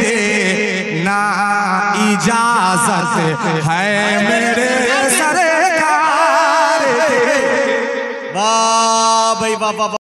देना इजाजत है मेरे सरकार के। वाह भाई वाह वाह।